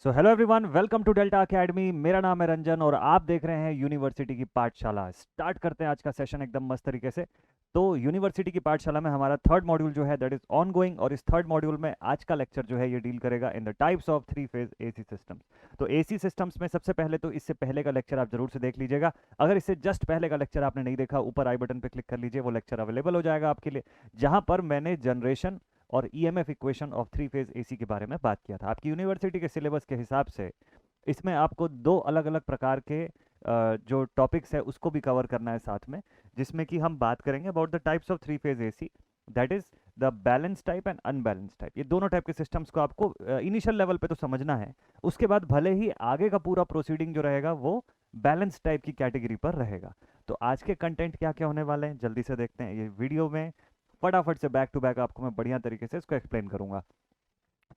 So hello everyone, welcome to Delta Academy. मेरा नाम है रंजन और आप देख रहे हैं यूनिवर्सिटी की पाठशाला। स्टार्ट करते हैं आज का सेशन एकदम मस्त तरीके से। तो यूनिवर्सिटी की पाठशाला में हमारा थर्ड मॉड्यूल जो है दैट इज ऑन गोइंग, और इस थर्ड मॉड्यूल में आज का लेक्चर जो है ये डील करेगा in the types of three phase AC systems. तो एसी सिस्टम्स में सबसे पहले तो इससे पहले का लेक्चर आप जरूर से देख लीजिएगा। अगर इससे जस्ट पहले का लेक्चर आपने नहीं देखा, ऊपर आई बटन पर क्लिक कर लीजिए, वो लेक्चर अवेलेबल हो जाएगा आपके लिए, जहां पर मैंने जनरेशन और EMF equation of three phase AC के बारे में बात किया था। आपकी यूनिवर्सिटी के सिलेबस के हिसाब से इसमें आपको दो अलग अलग प्रकार के जो टॉपिक्स है उसको भी कवर करना है साथ में, जिसमें कि हम बात करेंगे about the types of three phase AC, that is the balance type and unbalance type. ये दोनों टाइप के सिस्टम्स को आपको इनिशियल लेवल पे तो समझना है। उसके बाद भले ही आगे का पूरा प्रोसीडिंग जो रहेगा वो बैलेंस टाइप की कैटेगरी पर रहेगा। तो आज के कंटेंट क्या क्या होने वाले हैं जल्दी से देखते हैं ये वीडियो में। फटाफट से बैक टू बैक आपको मैं बढ़िया तरीके से इसको एक्सप्लेन करूंगा।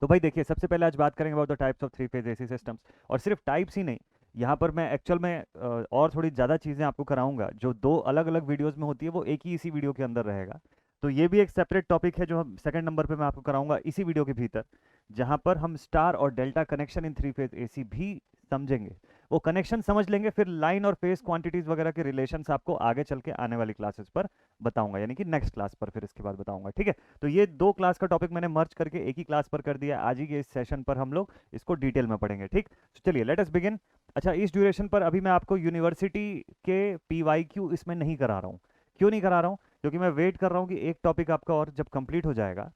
तो भाई देखिए, सबसे पहले आज बात करेंगे about the types of three phase AC systems. और सिर्फ टाइप्स ही नहीं, यहाँ पर मैं एक्चुअल में और थोड़ी ज़्यादा चीज़ें आपको कराऊंगा जो दो अलग अलग वीडियोस में होती है, वो एक ही इसी वीडियो के अंदर रहेगा। तो ये भी एक सेपरेट टॉपिक है जो हम सेकंड नंबर पे मैं आपको कराऊंगा इसी वीडियो के भीतर, जहाँ पर हम स्टार और delta connection in three phase AC भी समझेंगे। वो कनेक्शन समझ लेंगे, फिर लाइन और फेज क्वांटिटीज वगैरह के रिलेशंस आपको आगे चल के आने वाली क्लासेस पर बताऊंगा, यानी कि नेक्स्ट क्लास पर फिर इसके बाद बताऊंगा। ठीक है, तो ये दो क्लास का टॉपिक मैंने मर्ज करके एक ही क्लास पर कर दिया। आज ही के इस सेशन पर हम लोग इसको डिटेल में पढ़ेंगे। ठीक, तो चलिए लेट अस बिगिन। अच्छा, इस ड्यूरेशन पर अभी मैं आपको यूनिवर्सिटी के पीवाईक्यू इसमें नहीं करा रहा हूँ। क्यों नहीं करा रहा हूँ? क्योंकि मैं वेट कर रहा हूँ कि एक टॉपिक आपका और जब कंप्लीट हो जाएगा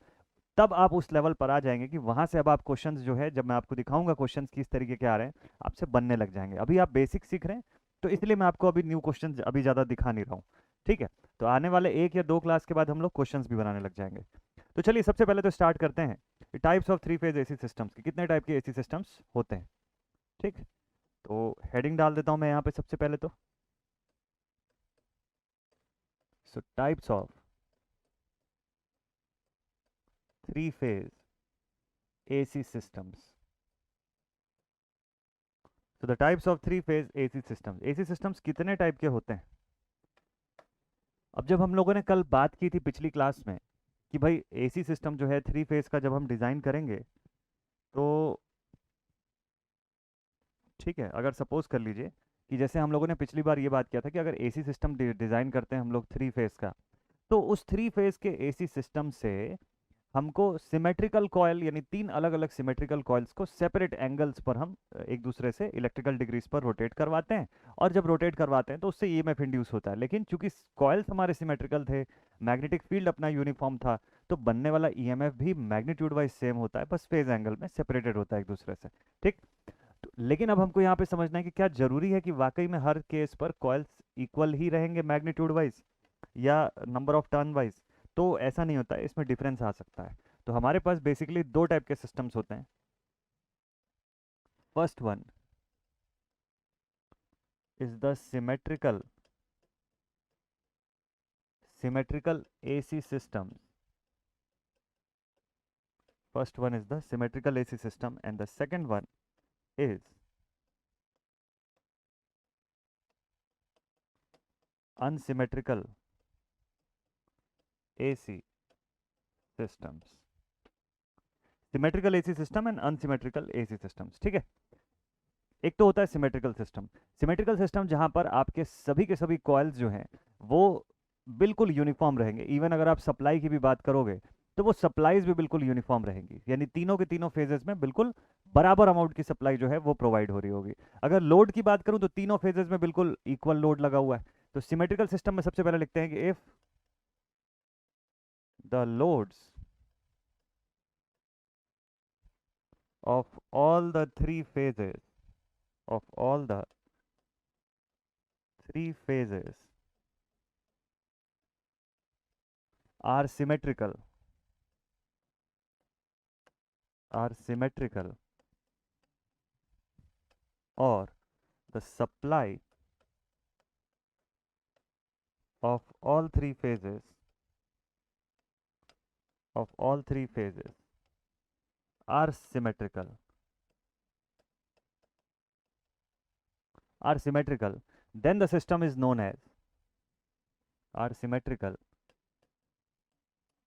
तब आप उस लेवल पर आ जाएंगे कि वहां से अब आप क्वेश्चंस जो है, जब मैं आपको दिखाऊंगा क्वेश्चंस किस तरीके के आ रहे हैं, आपसे बनने लग जाएंगे। अभी आप बेसिक सीख रहे हैं, तो इसलिए मैं आपको अभी न्यू क्वेश्चंस अभी ज़्यादा दिखा नहीं रहा हूँ। ठीक है, तो आने वाले एक या दो क्लास के बाद हम लोग क्वेश्चंस भी बनाने लग जाएंगे। तो चलिए सबसे पहले तो स्टार्ट करते हैं types of three phase AC systems की। कितने टाइप के एसी सिस्टम्स होते हैं? ठीक, तो हेडिंग डाल देता हूँ मैं यहाँ पे सबसे पहले तो। So types of three phase AC systems. तो the types of three phase AC systems, AC systems कितने टाइप के होते हैं? अब जब हम लोगों ने कल बात की थी पिछली क्लास में कि भाई एसी सिस्टम जो है थ्री फेज का जब हम डिज़ाइन करेंगे, तो ठीक है, अगर सपोज कर लीजिए कि जैसे हम लोगों ने पिछली बार ये बात किया था कि अगर एसी सिस्टम डिज़ाइन करते हैं हम लोग थ्री फेज का, तो उस थ्री फेज के एसी सिस्टम से हमको सिमेट्रिकल कॉयल, यानी तीन अलग अलग सिमेट्रिकल कॉइल्स को सेपरेट एंगल्स पर हम एक दूसरे से इलेक्ट्रिकल डिग्रीज पर रोटेट करवाते हैं। और जब रोटेट करवाते हैं तो उससे ईएमएफ इंड्यूस होता है। लेकिन चूंकि कॉइल्स हमारे सिमेट्रिकल थे, मैग्नेटिक फील्ड अपना यूनिफॉर्म था, तो बनने वाला ईएमएफ भी मैग्नीट्यूड वाइज सेम होता है, बस फेज एंगल में सेपरेटेड होता है एक दूसरे से। ठीक, लेकिन अब हमको यहाँ पे समझना है कि क्या जरूरी है कि वाकई में हर केस पर कॉइल्स इक्वल ही रहेंगे मैग्नीट्यूड वाइज या नंबर ऑफ टर्न वाइज? तो ऐसा नहीं होता है, इसमें डिफरेंस आ सकता है। तो हमारे पास बेसिकली दो टाइप के सिस्टम्स होते हैं। First one is the symmetrical AC system. First one is the symmetrical AC system and the second one is unsymmetrical AC systems. Symmetrical AC system and unsymmetrical AC systems. ठीक है, एक तो होता है symmetrical system. Symmetrical system जहां पर आपके सभी के सभी कॉइल्स जो हैं वो बिल्कुल यूनिफॉर्म रहेंगे। इवन अगर आप सप्लाई की भी बात करोगे तो वो सप्लाईज भी बिल्कुल यूनिफॉर्म रहेंगी, यानी तीनों के तीनों फेजेस में बिल्कुल बराबर अमाउंट की सप्लाई जो है वो प्रोवाइड हो रही होगी। अगर लोड की बात करूं तो तीनों फेजेस में बिल्कुल इक्वल लोड लगा हुआ है। तो सिमेट्रिकल सिस्टम में सबसे पहले लिखते हैं कि if the loads of all the three phases of all the three phases are symmetrical or the supply of all three phases are symmetrical then the system is known as are symmetrical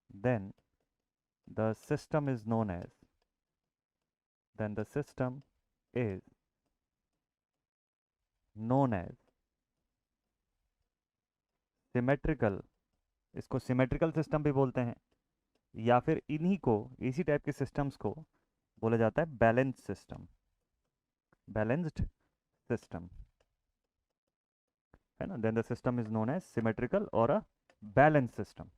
then the system is known as then the system is known as symmetrical, इसको symmetrical system भी बोलते हैं, या फिर इन्हीं को, इसी type के सिस्टम्स को बोला जाता है बैलेंस सिस्टम, बैलेंस्ड सिस्टम, है ना। Then the system is known as symmetrical और अ बैलेंस सिस्टम।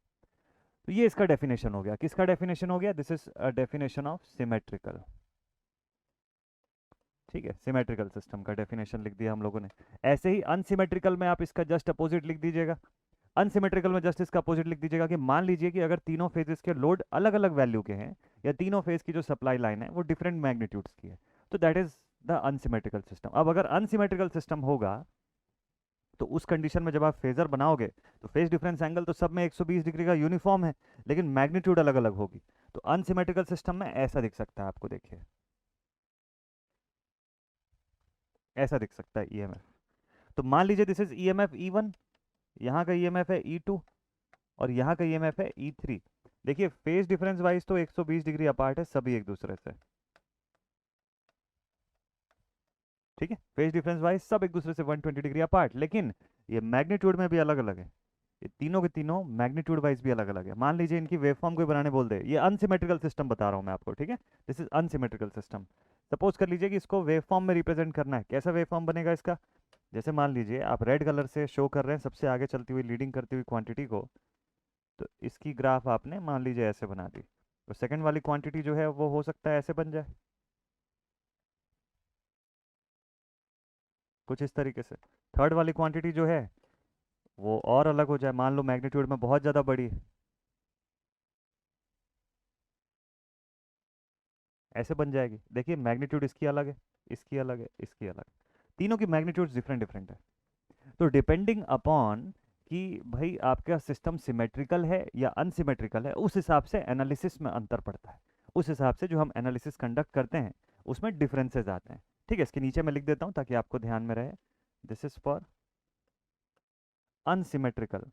तो ये इसका डेफिनेशन हो गया। किसका डेफिनेशन हो गया? This is a definition of symmetrical. ठीक है, सिमेट्रिकल सिस्टम का डेफिनेशन लिख दिया हम लोगों ने। ऐसे ही अनसिमेट्रिकल में आप इसका जस्ट अपोजिट लिख दीजिएगा। अनसिमेट्रिकल में जस्ट इसका अपोजिट लिख दीजिएगा कि मान लीजिए कि अगर तीनों फेजेस के लोड अलग अलग वैल्यू के हैं, या तीनों फेज की जो सप्लाई लाइन है वो डिफरेंट मैग्नीट्यूड्स की है, तो that is the unsymmetrical system. अब अगर अनसिमेट्रिकल सिस्टम होगा तो उस कंडीशन में जब आप फेजर बनाओगे तो फेज डिफरेंस एंगल तो सब में 120 डिग्री का यूनिफॉर्म है, लेकिन मैग्नीट्यूड अलग अलग होगी। तो अनसिमेट्रिकल सिस्टम में ऐसा दिख सकता है, आपको देखिए ऐसा दिख सकता है ईएमएफ। तो मान लीजिए दिस इज ईएमएफ E1, यहाँ का ईएमएफ है E2, और यहाँ का ईएमएफ है E3। देखिए फेज डिफरेंस वाइज तो 120 डिग्री अपार्ट है सभी एक दूसरे से, ठीक है, फेज डिफरेंस वाइज सब एक दूसरे से 120 डिग्री अपार्ट, लेकिन ये मैग्नीट्यूड में भी अलग अलग है। ये तीनों के तीनों मैग्नीट्यूड वाइज भी अलग अलग है। मान लीजिए इनकी वेवफॉर्म कोई बनाने बोल दे, ये अनसिमेट्रिकल सिस्टम बता रहा हूं मैं आपको, ठीक है, this is unsymmetrical system. Suppose कर लीजिए कि इसको वेवफॉर्म में रिप्रेजेंट करना है। कैसा वेवफॉर्म बनेगा इसका? जैसे मान लीजिए आप रेड कलर से शो कर रहे हैं सबसे आगे चलती हुई लीडिंग करती हुई क्वांटिटी को, तो इसकी ग्राफ आपने मान लीजिए ऐसे बना दी, तो सेकंड वाली क्वांटिटी जो है वो हो सकता है ऐसे बन जाए, कुछ इस तरीके से। थर्ड वाली क्वांटिटी जो है वो और अलग हो जाए, मान लो मैग्नीट्यूड में बहुत ज़्यादा बड़ी है, ऐसे बन जाएगी। देखिए मैग्नीट्यूड इसकी अलग है, इसकी अलग है, इसकी अलग है, तीनों की मैग्नीट्यूड डिफरेंट डिफरेंट है। तो डिपेंडिंग अपॉन कि भाई आपका सिस्टम सिमेट्रिकल है या अनसिमेट्रिकल है, उस हिसाब से एनालिसिस में अंतर पड़ता है, उस हिसाब से जो हम एनालिसिस कंडक्ट करते हैं उसमें डिफरेंसेस आते हैं। ठीक है, इसके नीचे मैं लिख देता हूँ ताकि आपको ध्यान में रहे। This is for unsymmetrical,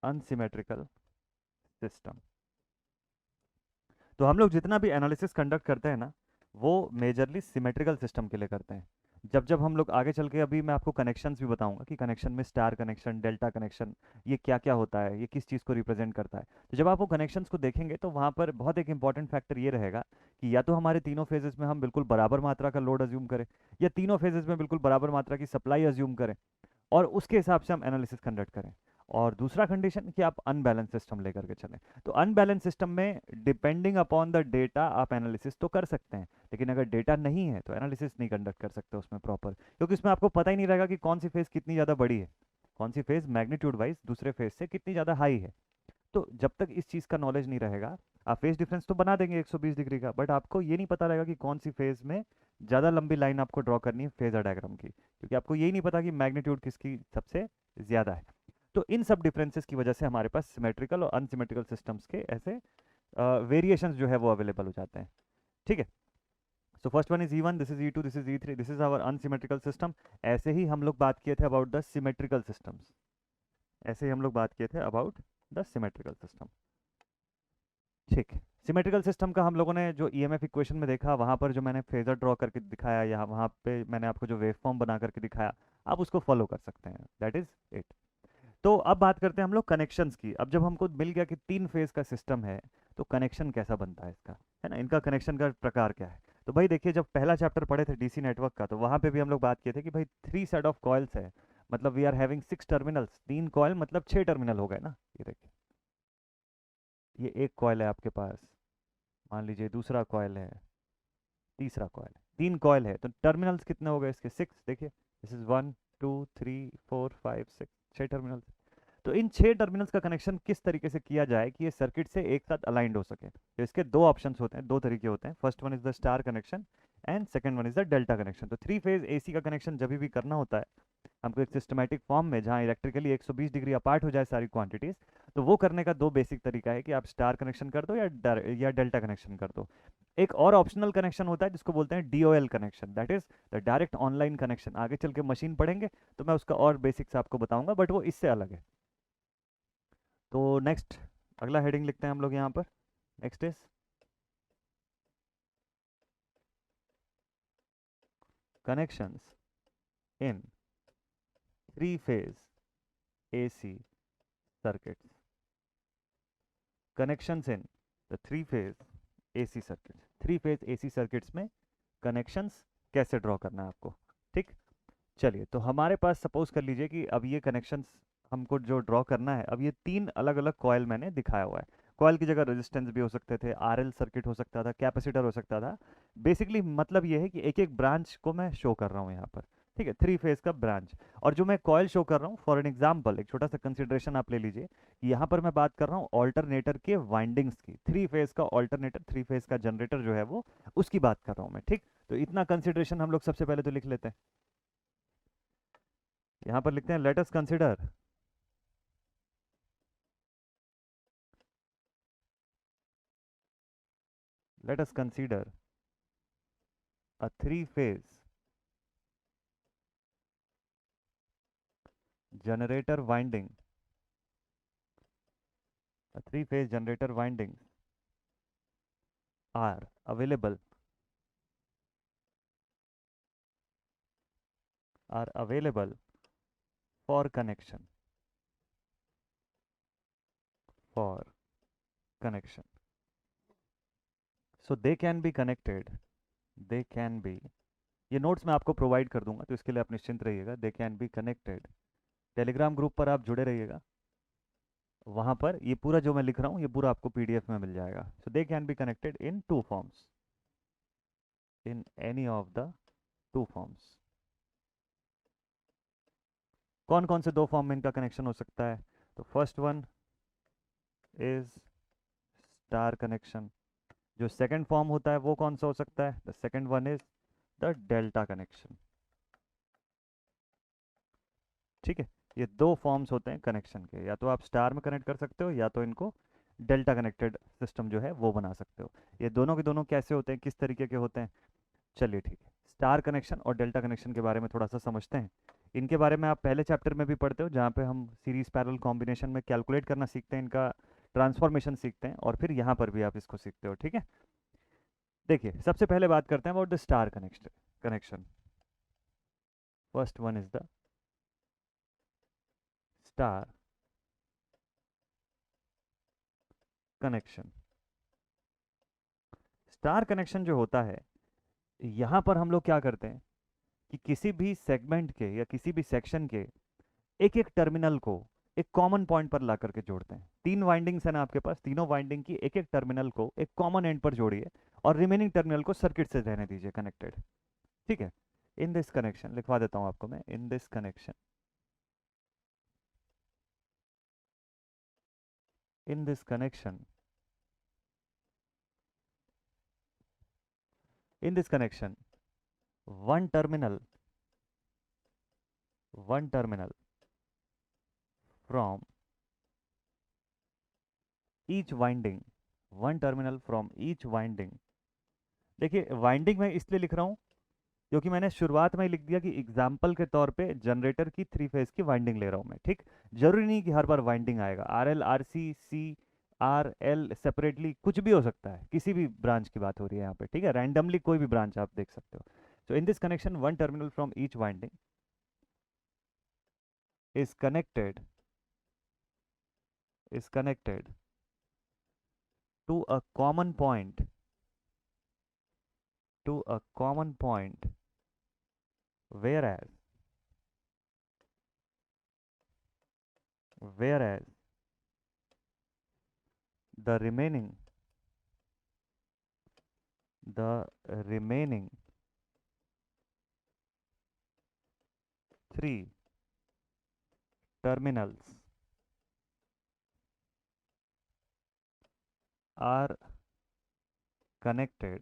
unsymmetrical system. तो हम लोग जितना भी एनालिसिस कंडक्ट करते हैं ना, वो मेजरली सिमेट्रिकल सिस्टम के लिए करते हैं। जब जब हम लोग आगे चल के, अभी मैं आपको कनेक्शंस भी बताऊंगा कि कनेक्शन में स्टार कनेक्शन, डेल्टा कनेक्शन, ये क्या क्या होता है, ये किस चीज़ को रिप्रेजेंट करता है। तो जब आप वो कनेक्शंस को देखेंगे तो वहाँ पर बहुत एक इंपॉर्टेंट फैक्टर ये रहेगा कि या तो हमारे तीनों फेजेस में हम बिल्कुल बराबर मात्रा का लोड अज्यूम करें, या तीनों फेजेस में बिल्कुल बराबर मात्रा की सप्लाई अज्यूम करें, और उसके हिसाब से हम एनालिसिस कंडक्ट करें। और दूसरा कंडीशन कि आप अनबैलेंस सिस्टम लेकर के चलें। तो अनबैलेंस सिस्टम में डिपेंडिंग अपॉन द डेटा आप एनालिसिस तो कर सकते हैं, लेकिन अगर डेटा नहीं है तो एनालिसिस नहीं कंडक्ट कर सकते उसमें प्रॉपर, क्योंकि इसमें आपको पता ही नहीं रहेगा कि कौन सी फेज कितनी ज़्यादा बड़ी है, कौन सी फेज मैग्नीट्यूड वाइज दूसरे फेज से कितनी ज़्यादा हाई है। तो जब तक इस चीज़ का नॉलेज नहीं रहेगा, आप फेज डिफरेंस तो बना देंगे 120 डिग्री का, बट आपको ये नहीं पता रहेगा कि कौन सी फेज में ज़्यादा लंबी लाइन आपको ड्रॉ करनी है फेजर डायग्राम की, क्योंकि आपको यही नहीं पता कि मैग्नीट्यूड किसकी सबसे ज़्यादा है। तो इन सब डिफरेंसेस की वजह से हमारे पास सिमेट्रिकल और अनसिमेट्रिकल सिस्टम्स के ऐसे वेरिएशंस जो है वो अवेलेबल हो जाते हैं। ठीक है, so first one is E1, this is E2, this is E3, this is our unsymmetrical system. ऐसे ही हम लोग बात किए थे अबाउट द सिमेट्रिकल सिस्टम्स, ऐसे ही हम लोग बात किए थे अबाउट द सिमेट्रिकल सिस्टम। ठीक है, सिमेट्रिकल सिस्टम का हम लोगों ने जो ईएमएफ इक्वेशन में देखा, वहाँ पर जो मैंने फेजर ड्रॉ करके दिखाया, यहाँ वहाँ पे मैंने आपको जो वेव फॉर्म बना करके दिखाया, आप उसको फॉलो कर सकते हैं, दैट इज इट। तो अब बात करते हैं हम लोग कनेक्शंस की। अब जब हमको मिल गया कि 3 फेज का सिस्टम है, तो कनेक्शन कैसा बनता है इसका, है ना, इनका कनेक्शन का प्रकार क्या है। तो भाई देखिए, जब पहला चैप्टर पढ़े थे डीसी नेटवर्क का, तो वहाँ पे भी हम लोग बात किए थे कि भाई 3 सेट ऑफ कॉइल्स है, मतलब we are having 6 terminals, 3 coil मतलब 6 टर्मिनल हो गए ना। ये देखिए, ये एक कॉइल है आपके पास, मान लीजिए दूसरा कॉइल है, तीसरा कॉइल है, 3 कॉइल है, तो टर्मिनल्स कितने हो गए इसके? 6। देखिए दिस इज 1 2 3 4 5 6, 6 टर्मिनल्स। तो इन 6 टर्मिनल्स का कनेक्शन किस तरीके से किया जाए कि ये सर्किट से एक साथ अलाइंड हो सके। तो इसके 2 ऑप्शंस होते हैं, 2 तरीके होते हैं। First one is the star connection and second one is the delta connection. तो 3 फेज एसी का कनेक्शन जब भी करना होता है हमको एक सिस्टमैटिक फॉर्म में, जहाँ इलेक्ट्रिकली 120 डिग्री अपार्ट हो जाए सारी क्वांटिटीज, तो वो करने का 2 बेसिक तरीका है कि आप स्टार कनेक्शन कर दो या डेल्टा कनेक्शन कर दो। एक और ऑप्शनल कनेक्शन होता है जिसको बोलते हैं DOL connection, that is the direct online connection. आगे चल के मशीन पढ़ेंगे तो मैं उसका और बेसिक्स आपको बताऊंगा, बट वो इससे अलग है। तो नेक्स्ट, अगला हेडिंग लिखते हैं हम लोग यहाँ पर। Next is connections in three-phase AC circuits. Connections in the three-phase AC circuits. Three-phase AC circuits में connections कैसे ड्रॉ करना है आपको, ठीक। चलिए, तो हमारे पास सपोज कर लीजिए कि अब ये कनेक्शंस हमको जो ड्रॉ करना है, अब ये तीन अलग अलग कॉयल मैंने दिखाया हुआ है। कॉयल की जगह रेजिस्टेंस भी हो सकते थे, आरएल सर्किट हो सकता था, कैपेसिटर हो सकता था। बेसिकली मतलब ये है कि एक एक ब्रांच को मैं शो कर रहा हूँ यहाँ पर, ठीक है, थ्री फेज का ब्रांच। और जो मैं कॉयल शो कर रहा हूँ, फॉर एन एग्जाम्पल एक छोटा सा कंसिडरेशन आप ले लीजिए कि यहाँ पर मैं बात कर रहा हूँ ऑल्टरनेटर के वाइंडिंग्स की। थ्री फेज का ऑल्टरनेटर, थ्री फेज का जनरेटर जो है वो, उसकी बात कर रहा हूँ मैं, ठीक। तो इतना कंसिडरेशन हम लोग सबसे पहले तो लिख लेते हैं। यहाँ पर लिखते हैं let us consider a three phase generator winding, a three phase generator windings are available for connection, for connection. So they can be connected, they can be, ये नोट्स मैं आपको प्रोवाइड कर दूंगा, तो इसके लिए आप निश्चिंत रहिएगा। दे can be connected, Telegram group पर आप जुड़े रहिएगा, वहाँ पर ये पूरा जो मैं लिख रहा हूँ ये पूरा आपको पीडीएफ में मिल जाएगा। So they can be connected in two forms, in any of the two forms. कौन कौन से दो फॉर्म में इनका कनेक्शन हो सकता है? तो first one is star connection. जो सेकंड फॉर्म होता है वो कौन सा हो सकता है? The second one is the delta connection, ठीक है। ये दो फॉर्म्स होते हैं कनेक्शन के, या तो आप स्टार में कनेक्ट कर सकते हो या तो इनको डेल्टा कनेक्टेड सिस्टम जो है वो बना सकते हो। ये दोनों के दोनों कैसे होते हैं, किस तरीके के होते हैं? चलिए ठीक है, स्टार कनेक्शन और डेल्टा कनेक्शन के बारे में थोड़ा सा समझते हैं। इनके बारे में आप पहले चैप्टर में भी पढ़ते हो, जहाँ पे हम सीरीज पैरेलल कॉम्बिनेशन में कैलकुलेट करना सीखते हैं, इनका ट्रांसफॉर्मेशन सीखते हैं, और फिर यहाँ पर भी आप इसको सीखते हो, ठीक है। देखिए, सबसे पहले बात करते हैं about the star connection. First one is the star connection. Star connection जो होता है, यहाँ पर हम लोग क्या करते हैं कि किसी भी सेगमेंट के या किसी भी सेक्शन के एक एक टर्मिनल को एक कॉमन पॉइंट पर ला करके जोड़ते हैं। तीन वाइंडिंग्स है ना आपके पास, तीनों वाइंडिंग की एक एक टर्मिनल को एक कॉमन एंड पर जोड़िए और रिमेनिंग टर्मिनल को सर्किट से रहने दीजिए कनेक्टेड, ठीक है। इन दिस कनेक्शन, लिखवा देता हूं आपको मैं, इन this connection, in this connection, in this connection, one terminal from each winding, one terminal from each winding। देखिए, वाइंडिंग मैं इसलिए लिख रहा हूँ क्योंकि मैंने शुरुआत में ही लिख दिया कि एग्जाम्पल के तौर पे जनरेटर की थ्री फेज की वाइंडिंग ले रहा हूँ मैं, ठीक। जरूरी नहीं कि हर बार वाइंडिंग आएगा, R L, R C, C R L separately कुछ भी हो सकता है, किसी भी ब्रांच की बात हो रही है यहाँ पे, ठीक है। रैंडमली कोई भी ब्रांच आप देख सकते हो। So in this connection one terminal from each winding is connected to a common point, whereas the remaining three terminals are connected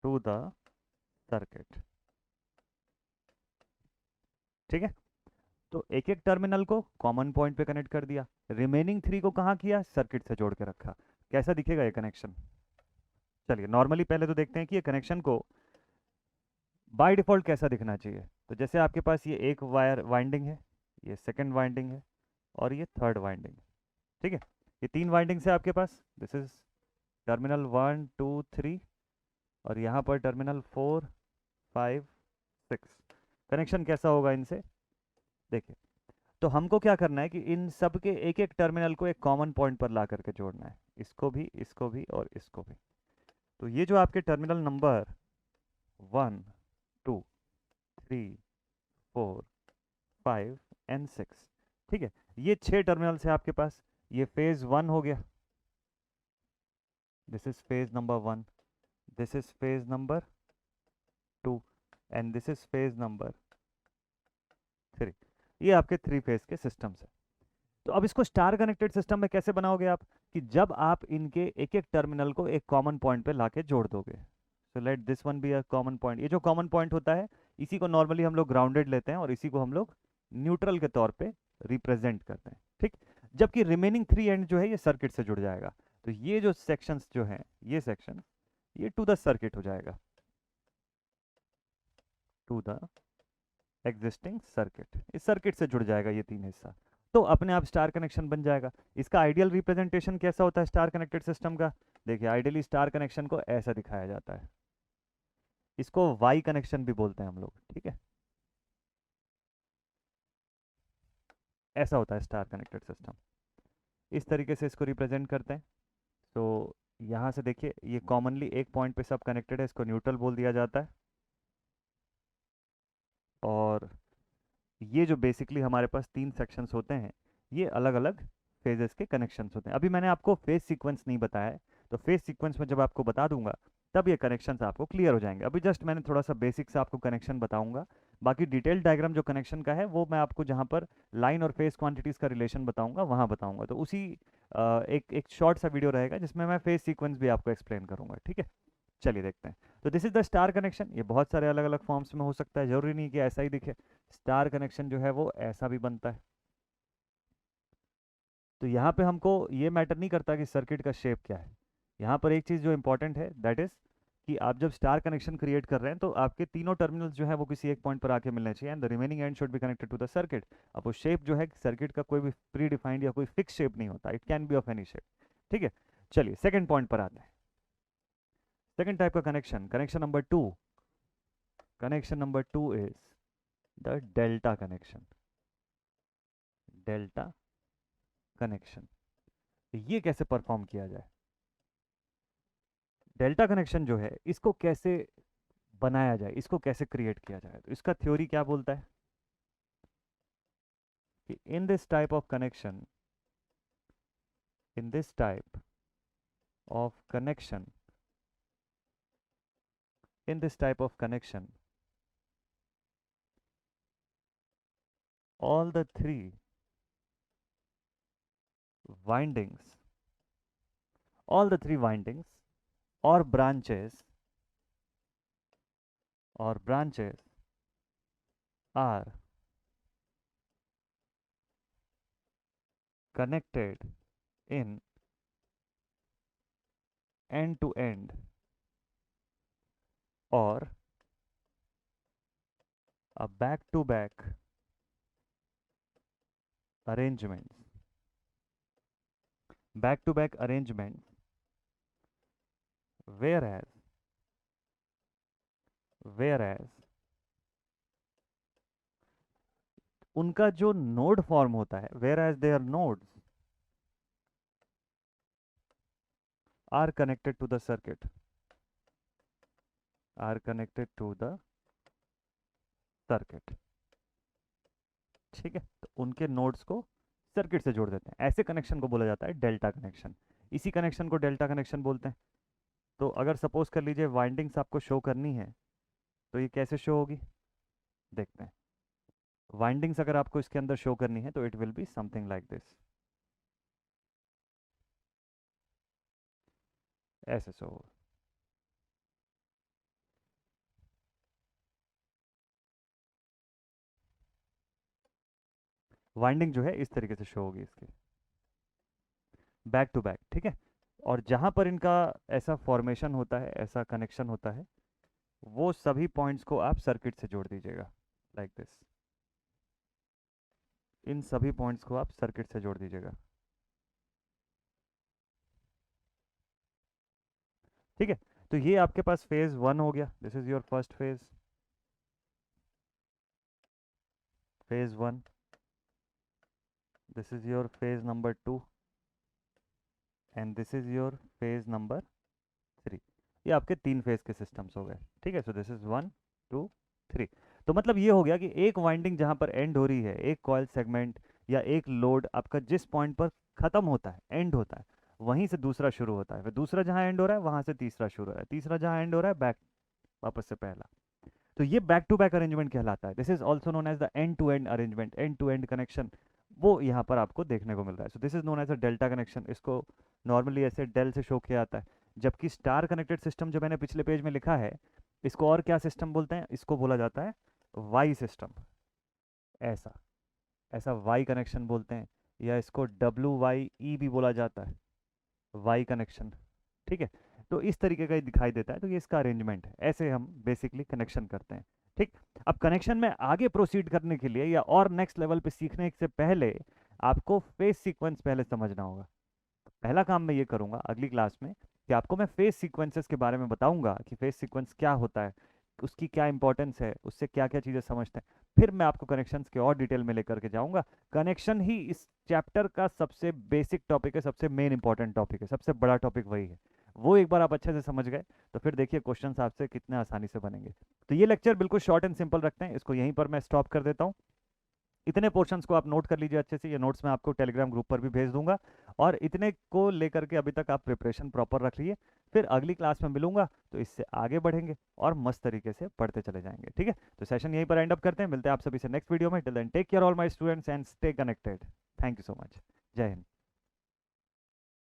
to the circuit, ठीक है। तो एक एक टर्मिनल को कॉमन पॉइंट पे कनेक्ट कर दिया, रिमेनिंग थ्री को कहाँ किया? सर्किट से जोड़ के रखा। कैसा दिखेगा ये कनेक्शन? चलिए, नॉर्मली पहले तो देखते हैं कि ये कनेक्शन को बाय डिफॉल्ट कैसा दिखना चाहिए। तो जैसे आपके पास ये एक वायर वाइंडिंग है, ये सेकंड वाइंडिंग है और ये थर्ड वाइंडिंग, ठीक है। ये 3 वाइंडिंग्स है आपके पास। दिस इज टर्मिनल 1 2 3 और यहाँ पर टर्मिनल 4 5 6। कनेक्शन कैसा होगा इनसे देखिए। तो हमको क्या करना है कि इन सब के एक एक टर्मिनल को एक कॉमन पॉइंट पर ला करके जोड़ना है, इसको भी और इसको भी। तो ये जो आपके टर्मिनल नंबर 1 2 3 4 5 एंड 6, ठीक है, ये 6 टर्मिनल्स है आपके पास। ये फेज 1 हो गया, this is phase number 1, this is phase number 2 and this is phase number 3। ये आपके 3 फेज के सिस्टम्स है। तो अब इसको स्टार कनेक्टेड सिस्टम में कैसे बनाओगे आप, कि जब आप इनके एक एक टर्मिनल को एक कॉमन पॉइंट पे लाके जोड़ दोगे। So let this one be a common point. ये जो कॉमन पॉइंट होता है इसी को नॉर्मली हम लोग ग्राउंडेड लेते हैं और इसी को हम लोग न्यूट्रल के तौर पे रिप्रेजेंट करते हैं, ठीक। जबकि रिमेनिंग 3 एंड जो है ये सर्किट से जुड़ जाएगा। तो ये जो सेक्शंस जो हैं, ये सेक्शन ये टू द सर्किट हो जाएगा, टू द एग्जिस्टिंग सर्किट। इस सर्किट से जुड़ जाएगा ये 3 हिस्सा, तो अपने आप स्टार कनेक्शन बन जाएगा। इसका आइडियल रिप्रेजेंटेशन कैसा होता है स्टार कनेक्टेड सिस्टम का, देखिए आइडियली स्टार कनेक्शन को ऐसा दिखाया जाता है। इसको वाई कनेक्शन भी बोलते हैं हम लोग, ठीक है। ऐसा होता है स्टार कनेक्टेड सिस्टम, इस तरीके से इसको रिप्रेजेंट करते हैं। तो यहाँ से देखिए ये कॉमनली एक पॉइंट पे सब कनेक्टेड है, इसको न्यूट्रल बोल दिया जाता है। और ये जो बेसिकली हमारे पास 3 सेक्शंस होते हैं, ये अलग अलग फेजेस के कनेक्शंस होते हैं। अभी मैंने आपको फेज सीक्वेंस नहीं बताया है, तो फेज सीक्वेंस में जब आपको बता दूंगा तब ये कनेक्शंस आपको क्लियर हो जाएंगे। अभी जस्ट मैंने थोड़ा सा बेसिक से आपको कनेक्शन बताऊंगा, बाकी डिटेल डायग्राम जो कनेक्शन का है वो मैं आपको जहाँ पर लाइन और फेज क्वांटिटीज़ का रिलेशन बताऊंगा वहाँ बताऊंगा। तो उसी एक एक शॉर्ट सा वीडियो रहेगा जिसमें मैं फेज सीक्वेंस भी आपको एक्सप्लेन करूंगा, ठीक है। चलिए देखते हैं। तो this is the star connection. ये बहुत सारे अलग अलग फॉर्म्स में हो सकता है, जरूरी नहीं कि ऐसा ही दिखे। स्टार कनेक्शन जो है वो ऐसा भी बनता है। तो यहाँ पे हमको ये मैटर नहीं करता कि सर्किट का शेप क्या है। यहाँ पर एक चीज़ जो इंपॉर्टेंट है दैट इज कि आप जब स्टार कनेक्शन क्रिएट कर रहे हैं तो आपके तीनों टर्मिनल्स जो है वो किसी एक पॉइंट पर आके मिलने चाहिए and the remaining end should be connected to the circuit. अब वो शेप जो है सर्किट का कोई भी प्री डिफाइंड या कोई फिक्स शेप नहीं होता, it can be of any shape, ठीक है। चलिए सेकेंड पॉइंट पर आते हैं। सेकेंड टाइप का connection, connection number two is the delta connection. Delta connection, ये कैसे परफॉर्म किया जाए। डेल्टा कनेक्शन जो है इसको कैसे बनाया जाए, इसको कैसे क्रिएट किया जाए, तो इसका थ्योरी क्या बोलता है कि in this type of connection, in this type of connection, in this type of connection all the 3 windings, all the 3 windings or branches are connected in end to end or a back to back arrangements, back to back arrangements, whereas उनका जो node form होता है, whereas their nodes are connected to the circuit, are connected to the circuit, ठीक है। तो उनके nodes को circuit से जोड़ देते हैं, ऐसे कनेक्शन को बोला जाता है डेल्टा कनेक्शन। इसी कनेक्शन को डेल्टा कनेक्शन बोलते हैं। तो अगर सपोज कर लीजिए वाइंडिंग्स आपको शो करनी है तो ये कैसे शो होगी देखते हैं। वाइंडिंग्स अगर आपको इसके अंदर शो करनी है तो it will be something like this, ऐसे शो होगा। वाइंडिंग जो है इस तरीके से शो होगी इसकी, बैक टू बैक, ठीक है। और जहां पर इनका ऐसा फॉर्मेशन होता है, ऐसा कनेक्शन होता है, वो सभी पॉइंट्स को आप सर्किट से जोड़ दीजिएगा लाइक दिस। इन सभी पॉइंट्स को आप सर्किट से जोड़ दीजिएगा। ठीक है, तो ये आपके पास फेज 1 हो गया, this is your first phase, phase 1, this is your phase number 2 and this is your phase number 3। ये आपके 3 फेज के सिस्टम्स हो गए। ठीक है, सो दिस इज 1 2 3। तो मतलब ये हो गया कि एक वाइंडिंग जहां पर एंड हो रही है, एक कॉइल सेगमेंट या एक लोड आपका जिस पॉइंट पर खत्म होता है, एंड होता है, वहीं से दूसरा शुरू होता है, फिर दूसरा जहां एंड हो रहा है वहां से तीसरा शुरू हो रहा है, तीसरा जहां एंड हो रहा है बैक वापस से पहला। तो ये बैक टू बैक अरेंजमेंट कहलाता है। This is also known as the end to end arrangement, end to end connection, वो यहाँ पर आपको देखने को मिल रहा है। So this is known as a delta connection, इसको नॉर्मली ऐसे डेल से शो किया जाता है। जबकि स्टार कनेक्टेड सिस्टम जो मैंने पिछले पेज में लिखा है, इसको और क्या सिस्टम बोलते हैं, इसको बोला जाता है वाई सिस्टम। ऐसा ऐसा वाई कनेक्शन बोलते हैं, या इसको WYE भी बोला जाता है, वाई कनेक्शन। ठीक है, तो इस तरीके का ये दिखाई देता है, तो ये इसका अरेंजमेंट है, ऐसे हम बेसिकली कनेक्शन करते हैं। ठीक, अब कनेक्शन में आगे प्रोसीड करने के लिए या और नेक्स्ट लेवल पे सीखने से पहले आपको फेस सीक्वेंस पहले समझना होगा। पहला काम मैं ये करूंगा अगली क्लास में कि आपको मैं फेस सीक्वेंसेस के बारे में बताऊंगा कि फेस सीक्वेंस क्या होता है, उसकी क्या इंपॉर्टेंस है, उससे क्या क्या चीज़ें समझते हैं। फिर मैं आपको कनेक्शंस के और डिटेल में लेकर के जाऊंगा। कनेक्शन ही इस चैप्टर का सबसे बेसिक टॉपिक है, सबसे मेन इंपॉर्टेंट टॉपिक है, सबसे बड़ा टॉपिक वही है। वो एक बार आप अच्छे से समझ गए तो फिर देखिए क्वेश्चंस आपसे कितने आसानी से बनेंगे। तो ये लेक्चर बिल्कुल शॉर्ट एंड सिंपल रखते हैं, इसको यहीं पर मैं स्टॉप कर देता हूँ। इतने पोर्शंस को आप नोट कर लीजिए अच्छे से, ये नोट्स मैं आपको टेलीग्राम ग्रुप पर भी भेज दूंगा, और इतने को लेकर के अभी तक आप प्रिपरेशन प्रॉपर रख लीजिए। फिर अगली क्लास में मिलूंगा तो इससे आगे बढ़ेंगे और मस्त तरीके से पढ़ते चले जाएंगे। ठीक है, तो सेशन यहीं पर एंड अप करते हैं, मिलते हैं आप सभी से नेक्स्ट वीडियो में। Till then take care all my students and stay connected. Thank you so much. Jai Hind.